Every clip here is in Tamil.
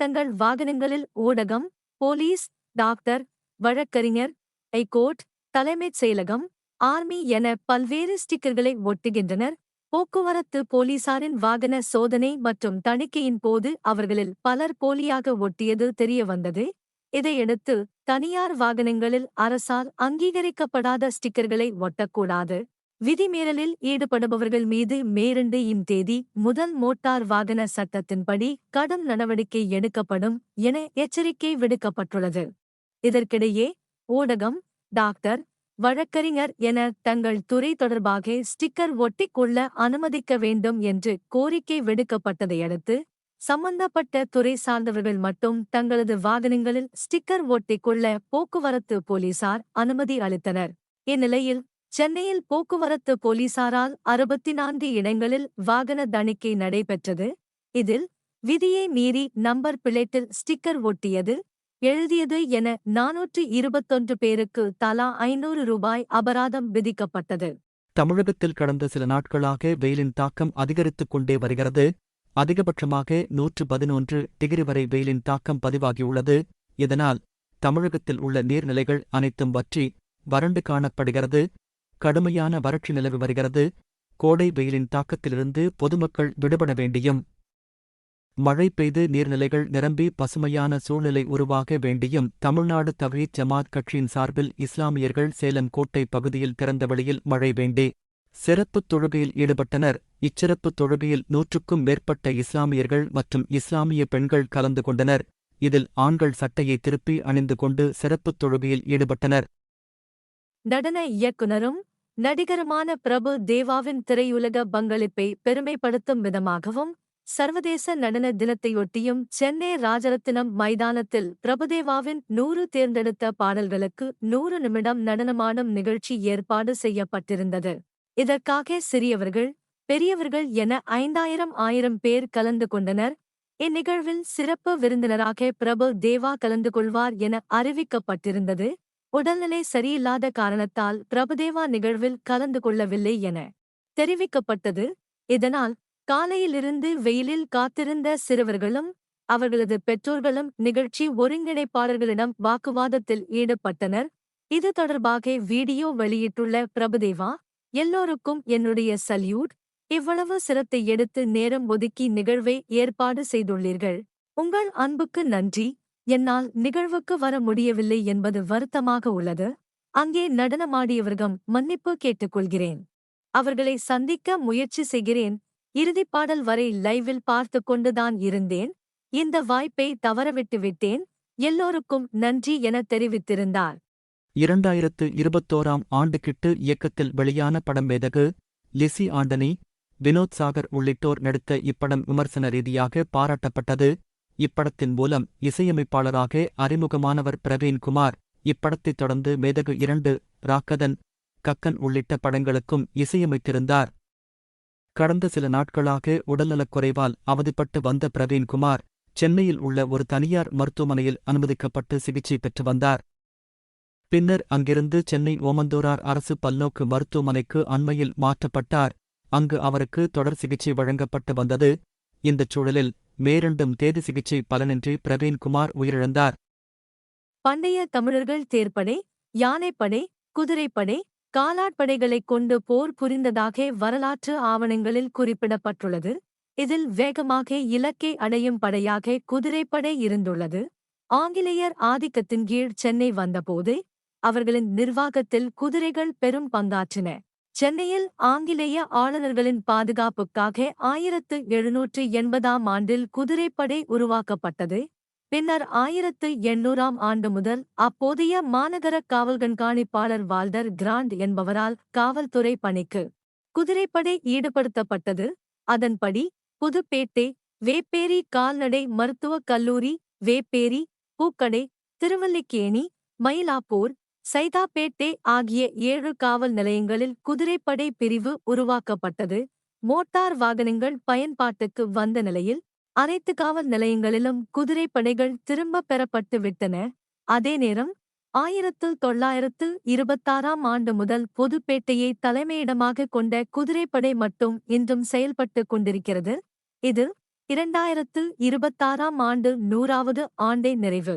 தங்கள் வாகனங்களில் ஊடகம், போலீஸ், டாக்டர், வழக்கறிஞர், ஐகோர்ட், தலைமைச் செயலகம், ஆர்மி என பல்வேறு ஸ்டிக்கர்களை ஒட்டுகின்றனர். போக்குவரத்து போலீசாரின் வாகன சோதனை மற்றும் தணிக்கையின் போது அவர்களில் பலர் போலியாக ஒட்டியது தெரியவந்தது. இதையடுத்து தனியார் வாகனங்களில் அரசால் அங்கீகரிக்கப்படாத ஸ்டிக்கர்களை ஒட்டக்கூடாது. விதிமீறலில் ஈடுபடுபவர்கள் மீது மே 2 தேதி முதல் மோட்டார் வாகன சட்டத்தின்படி கடும் நடவடிக்கை எடுக்கப்படும் என எச்சரிக்கை விடுக்கப்பட்டுள்ளது. இதற்கிடையே ஊடகம், டாக்டர், வழக்கறிஞர் என தங்கள் துறை தொடர்பாக ஸ்டிக்கர் ஒட்டிக் கொள்ள அனுமதிக்க வேண்டும் என்று கோரிக்கை விடுக்கப்பட்டதையடுத்து சம்பந்தப்பட்ட துறை சார்ந்தவர்கள் மட்டும் தங்களது வாகனங்களில் ஸ்டிக்கர் ஒட்டிக் கொள்ள போக்குவரத்து போலீசார் அனுமதி அளித்தனர். இந்நிலையில் சென்னையில் போக்குவரத்து போலீசாரால் 64 இடங்களில் வாகன தணிக்கை நடைபெற்றது. இதில் விதியை மீறி நம்பர் பிளேட்டில் ஸ்டிக்கர் ஒட்டியது, எழுதியது என 421 பேருக்கு தலா ரூபாய் 500 அபராதம் விதிக்கப்பட்டது. தமிழகத்தில் கடந்த சில நாட்களாக வெயிலின் தாக்கம் அதிகரித்துக் கொண்டே வருகிறது. அதிகபட்சமாக 111 டிகிரி வரை வெயிலின் தாக்கம் பதிவாகியுள்ளது. இதனால் தமிழகத்தில் உள்ள நீர்நிலைகள் அனைத்தும் வற்றி வறண்டு காணப்படுகிறது. கடுமையான வறட்சி நிலவி வருகிறது. கோடை வெயிலின் தாக்கத்திலிருந்து பொதுமக்கள் விடுபட வேண்டியும், மழை பெய்து நீர்நிலைகள் நிரம்பி பசுமையான சூழ்நிலை உருவாக வேண்டியும் தமிழ்நாடு தவ்ஹீத் ஜமாத் கட்சியின் சார்பில் இஸ்லாமியர்கள் சேலம் கோட்டை பகுதியில் திறந்த வெளியில் மழை வேண்டி சிறப்புத் தொழுகையில் ஈடுபட்டனர். இச்சிறப்புத் தொழுகையில் 100க்கும் மேற்பட்ட இஸ்லாமியர்கள் மற்றும் இஸ்லாமிய பெண்கள் கலந்து கொண்டனர். இதில் ஆண்கள் சட்டையை திருப்பி அணிந்து கொண்டு சிறப்புத் தொழுகையில் ஈடுபட்டனர். நடன இயக்குனரும் நடிகருமான பிரபு தேவாவின் திரையுலக பங்களிப்பை பெருமைப்படுத்தும் விதமாகவும் சர்வதேச நடன தினத்தையொட்டியும் சென்னை ராஜரத்தினம் மைதானத்தில் பிரபுதேவாவின் 100 தேர்ந்தெடுத்த பாடல்களுக்கு 100 நிமிடம் நடனமாடும் நிகழ்ச்சி ஏற்பாடு செய்யப்பட்டிருந்தது. இதற்காக சிறியவர்கள், பெரியவர்கள் என 5000 பேர் கலந்து கொண்டனர். இந்நிகழ்வில் சிறப்பு விருந்தினராக பிரபு தேவா கலந்து கொள்வார் என அறிவிக்கப்பட்டிருந்தது. உடல்நிலை சரியில்லாத காரணத்தால் பிரபுதேவா நிகழ்வில் கலந்து கொள்ளவில்லை என தெரிவிக்கப்பட்டது. இதனால் காலையிலிருந்து வெயிலில் காத்திருந்த சிறுவர்களும் அவர்களது பெற்றோர்களும் நிகழ்ச்சி ஒருங்கிணைப்பாளர்களிடம் வாக்குவாதத்தில் ஈடுபட்டனர். இது தொடர்பாக வீடியோ வெளியிட்டுள்ள பிரபுதேவா, எல்லோருக்கும் என்னுடைய சல்யூட். இவ்வளவு சிரத்தை எடுத்து நேரம் ஒதுக்கி நிகழ்வை ஏற்பாடு செய்துள்ளீர்கள். உங்கள் அன்புக்கு நன்றி. என்னால் நிகழ்வுக்கு வர முடியவில்லை என்பது வருத்தமாக உள்ளது. அங்கே நடனமாடியவர்களிடம் மன்னிப்பு கேட்டுக்கொள்கிறேன். அவர்களை சந்திக்க முயற்சி செய்கிறேன். இறுதிப்பாடல் வரை லைவில் பார்த்து கொண்டுதான் இருந்தேன். இந்த வாய்ப்பை தவறவிட்டு விட்டேன். எல்லோருக்கும் நன்றி என தெரிவித்திருந்தார். 2021ஆம் ஆண்டு கிட்டு இயக்கத்தில் வெளியான படம் மேதகு. லிசி ஆண்டனி, வினோத் சாகர் உள்ளிட்டோர் நடித்த இப்படம் விமர்சன ரீதியாக பாராட்டப்பட்டது. இப்படத்தின் மூலம் இசையமைப்பாளராக அறிமுகமானவர் பிரவீன் குமார். இப்படத்தைத் தொடர்ந்து மேதகு 2, ராக்கதன், கக்கன் உள்ளிட்ட படங்களுக்கும் இசையமைத்திருந்தார். கடந்த சில நாட்களாக உடல்நலக் குறைவால் அவதிப்பட்டு வந்த பிரவீன் குமார் சென்னையில் உள்ள ஒரு தனியார் மருத்துவமனையில் அனுமதிக்கப்பட்டு சிகிச்சை பெற்று வந்தார். பின்னர் அங்கிருந்து சென்னை ஓமந்தூரார் அரசு பல்நோக்கு மருத்துவமனைக்கு அண்மையில் மாற்றப்பட்டார். அங்கு அவருக்கு தொடர் சிகிச்சை வழங்கப்பட்டு வந்தது. இந்தச் சூழலில் மே 2 தேதி சிகிச்சை பலனின்றி பிரவீன் குமார் உயிரிழந்தார். பண்டைய தமிழர்கள் தேர்ப்படை, யானைப்படை, குதிரைப்படை, காலாட்படைகளைக் கொண்டு போர் புரிந்ததாக வரலாற்று ஆவணங்களில் குறிப்பிடப்பட்டுள்ளது. இதில் வேகமாக இலக்கை அடையும் படையாக குதிரைப்படை இருந்துள்ளது. ஆங்கிலேயர் ஆதிக்கத்தின் கீழ் சென்னை வந்தபோது அவர்களின் நிர்வாகத்தில் குதிரைகள் பெரும் பங்காற்றின. சென்னையில் ஆங்கிலேய ஆளுநர்களின் பாதுகாப்புக்காக 1780ஆம் ஆண்டில் குதிரைப்படை உருவாக்கப்பட்டது. பின்னர் 1800ஆம் ஆண்டு முதல் அப்போதைய மாநகர காவல் கண்காணிப்பாளர் வால்டர் கிராண்ட் என்பவரால் காவல்துறை பணிக்கு குதிரைப்படை ஈடுபடுத்தப்பட்டது. அதன்படி புதுப்பேட்டை, வேப்பேரி கால்நடை மருத்துவக் கல்லூரி, வேப்பேரி, பூக்கடை, திருவல்லிக்கேணி, மயிலாப்பூர், சைதாப்பேட்டை ஆகிய 7 காவல் நிலையங்களில் குதிரைப்படை பிரிவு உருவாக்கப்பட்டது. மோட்டார் வாகனங்கள் பயன்பாட்டுக்கு வந்த நிலையில் அனைத்து காவல் நிலையங்களிலும் குதிரைப்படைகள் திரும்பப் பெறப்பட்டு விட்டன. அதே நேரம் 1926ஆம் ஆண்டு முதல் புதுப்பேட்டையை தலைமையிடமாக கொண்ட குதிரைப்படை மட்டும் இன்றும் செயல்பட்டு கொண்டிருக்கிறது. இது 2026ஆம் ஆண்டு 100வது ஆண்டை நிறைவு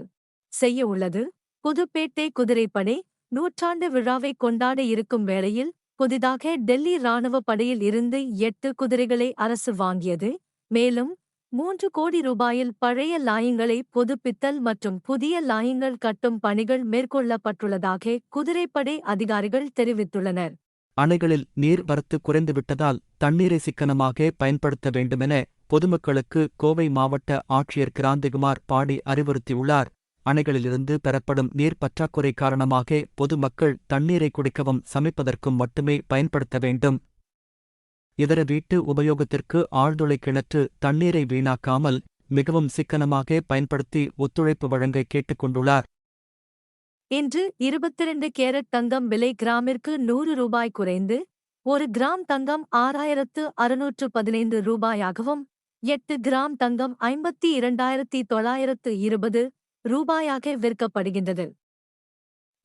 செய்ய உள்ளது. புதுப்பேட்டை குதிரைப்படை 100ஆண்டு விழாவை கொண்டாட இருக்கும் வேளையில் புதிதாக டெல்லி ராணுவ படையில் இருந்து 8 குதிரைகளை அரசு வாங்கியது. மேலும் 3 கோடி ரூபாயில் பழைய லாயங்களை புதுப்பித்தல் மற்றும் புதிய லாயங்கள் கட்டும் பணிகள் மேற்கொள்ளப்பட்டுள்ளதாக குதிரைப்படை அதிகாரிகள் தெரிவித்துள்ளனர். அணைகளில் நீர் வரத்து குறைந்துவிட்டதால் தண்ணீரை சிக்கனமாக பயன்படுத்த வேண்டுமென பொதுமக்களுக்கு கோவை மாவட்ட ஆட்சியர் கிராந்திகுமார் பாடி அறிவுறுத்தியுள்ளார். அணைகளிலிருந்து பெறப்படும் நீர் பற்றாக்குறை காரணமாக பொதுமக்கள் தண்ணீரை குடிக்கவும் சமைப்பதற்கும் மட்டுமே பயன்படுத்த வேண்டும். இதர வீட்டு உபயோகத்திற்கு ஆழ்துளை கிணற்று தண்ணீரை வீணாக்காமல் மிகவும் சிக்கனமாக பயன்படுத்தி ஒத்துழைப்பு வழங்க கேட்டுக் கொண்டுள்ளார். இன்று 22 கேரட் தங்கம் விலை கிராமிற்கு 100 ரூபாய் குறைந்து 1 கிராம் தங்கம் 6615 ரூபாயாகவும் 8 கிராம் தங்கம் 52,920 ரூபாயாக விற்கப்படுகின்றது.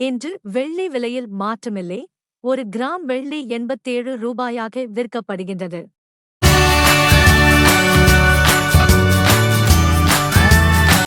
இன்று வெள்ளி விலையில் மாற்றமில்லை. 1 கிராம் வெள்ளி 87 ரூபாயாக விற்கப்படுகின்றது.